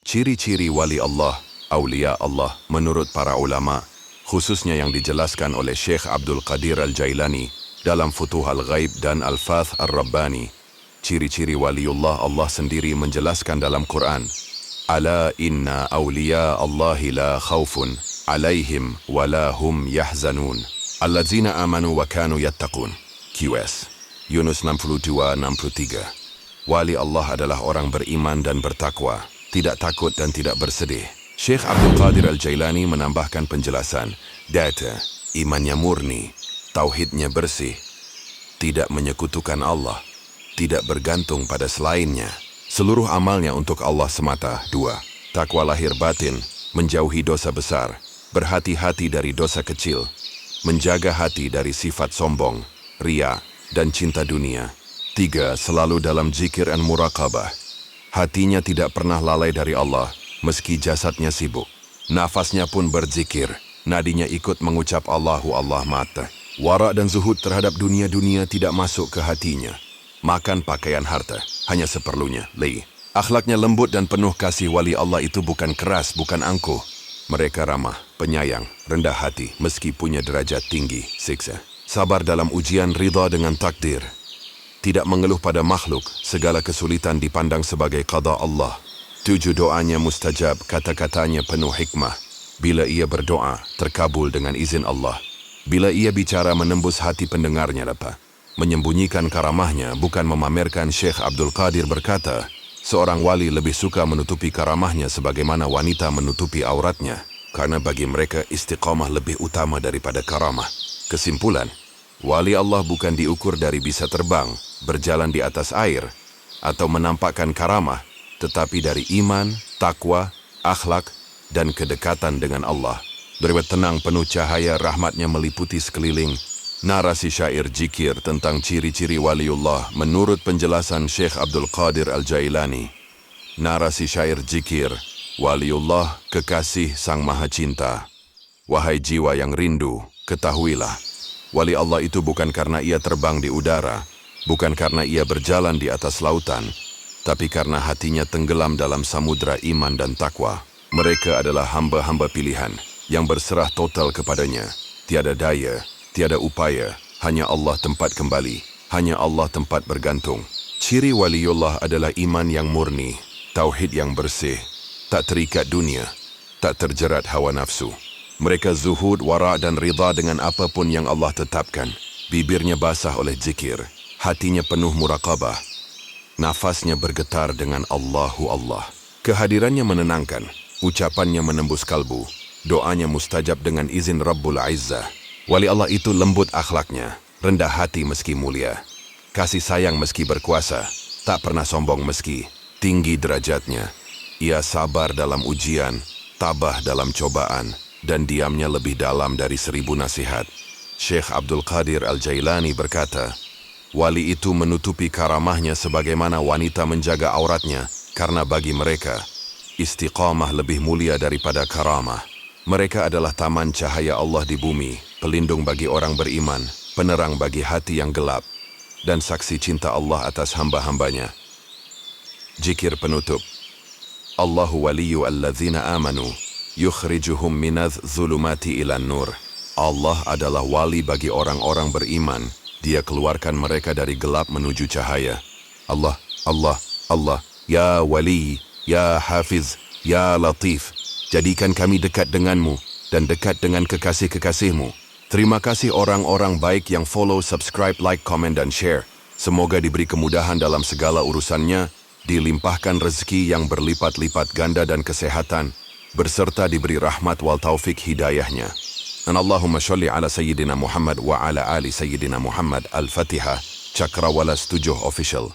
Ciri-ciri wali Allah, aulia Allah, menurut para ulama, khususnya yang dijelaskan oleh Syekh Abdul Qadir Al-Jailani dalam Futuh Al-Ghaib dan Al-Fath Ar-Rabbani. Ciri-ciri waliullah Allah sendiri menjelaskan dalam Quran, Ala inna aulia Allahi la khawfun alaihim wa la hum yahzanun. Alladzina amanu wa kanu yattaqun. QS. Yunus 62-63. Wali Allah adalah orang beriman dan bertakwa, tidak takut dan tidak bersedih. Syekh Abdul Qadir Al-Jailani menambahkan penjelasan, data, imannya murni, tauhidnya bersih, tidak menyekutukan Allah, tidak bergantung pada selainnya. Seluruh amalnya untuk Allah semata. 2. Takwa lahir batin, menjauhi dosa besar, berhati-hati dari dosa kecil, menjaga hati dari sifat sombong, ria, dan cinta dunia. 3. Selalu dalam zikir dan muraqabah. Hatinya tidak pernah lalai dari Allah, meski jasadnya sibuk. Nafasnya pun berzikir, nadinya ikut mengucap Allahu Allah mata. Wara' dan zuhud terhadap dunia-dunia tidak masuk ke hatinya. Makan pakaian harta, hanya seperlunya. Akhlaknya lembut dan penuh kasih. Wali Allah itu bukan keras, bukan angkuh. Mereka ramah, penyayang, rendah hati, meski punya derajat tinggi. 6. Sabar dalam ujian, ridha dengan takdir. Tidak mengeluh pada makhluk, segala kesulitan dipandang sebagai qada Allah. 7. Doanya mustajab, kata-katanya penuh hikmah. Bila ia berdoa, terkabul dengan izin Allah. Bila ia bicara, menembus hati pendengarnya. Menyembunyikan karamahnya, bukan memamerkan. Syekh Abdul Qadir berkata, seorang wali lebih suka menutupi karamahnya sebagaimana wanita menutupi auratnya, karena bagi mereka istiqamah lebih utama daripada karamah. Kesimpulan, wali Allah bukan diukur dari bisa terbang, berjalan di atas air, atau menampakkan karamah, tetapi dari iman, takwa, akhlak, dan kedekatan dengan Allah. Beribadah tenang, penuh cahaya rahmatnya meliputi sekeliling. Narasi syair zikir tentang ciri-ciri waliullah menurut penjelasan Syekh Abdul Qadir Al-Jailani. Narasi syair zikir, waliullah kekasih Sang Maha Cinta. Wahai jiwa yang rindu, ketahuilah, wali Allah itu bukan karena ia terbang di udara, bukan karena ia berjalan di atas lautan, tapi karena hatinya tenggelam dalam samudra iman dan takwa. Mereka adalah hamba-hamba pilihan yang berserah total kepadanya. Tiada daya, tiada upaya, hanya Allah tempat kembali, hanya Allah tempat bergantung. Ciri waliullah adalah iman yang murni, tauhid yang bersih, tak terikat dunia, tak terjerat hawa nafsu. Mereka zuhud, wara' dan ridha dengan apapun yang Allah tetapkan. Bibirnya basah oleh zikir, hatinya penuh muraqabah, nafasnya bergetar dengan Allahu Allah. Kehadirannya menenangkan, ucapannya menembus kalbu, doanya mustajab dengan izin Rabbul Izzah. Wali Allah itu lembut akhlaknya, rendah hati meski mulia, kasih sayang meski berkuasa, tak pernah sombong meski tinggi derajatnya. Ia sabar dalam ujian, tabah dalam cobaan, dan diamnya lebih dalam dari 1000 nasihat. Syekh Abdul Qadir Al-Jailani berkata, wali itu menutupi karamahnya sebagaimana wanita menjaga auratnya, karena bagi mereka, istiqamah lebih mulia daripada karamah. Mereka adalah taman cahaya Allah di bumi, pelindung bagi orang beriman, penerang bagi hati yang gelap, dan saksi cinta Allah atas hamba-hambanya. Zikir penutup. Allahu waliyu alladzina amanu, yukhrijuhum minadz zulumati ilan nur. Allah adalah wali bagi orang-orang beriman. Dia keluarkan mereka dari gelap menuju cahaya. Allah, Allah, Allah, ya wali, ya hafiz, ya latif. Jadikan kami dekat denganmu dan dekat dengan kekasih-kekasihmu. Terima kasih orang-orang baik yang follow, subscribe, like, comment, dan share. Semoga diberi kemudahan dalam segala urusannya, dilimpahkan rezeki yang berlipat-lipat ganda dan kesehatan, berserta diberi rahmat wal taufik hidayahnya. Dan Allahumma sholli ala Sayyidina Muhammad wa ala ali Sayyidina Muhammad. Al-Fatihah. Cakrawala 7 Official.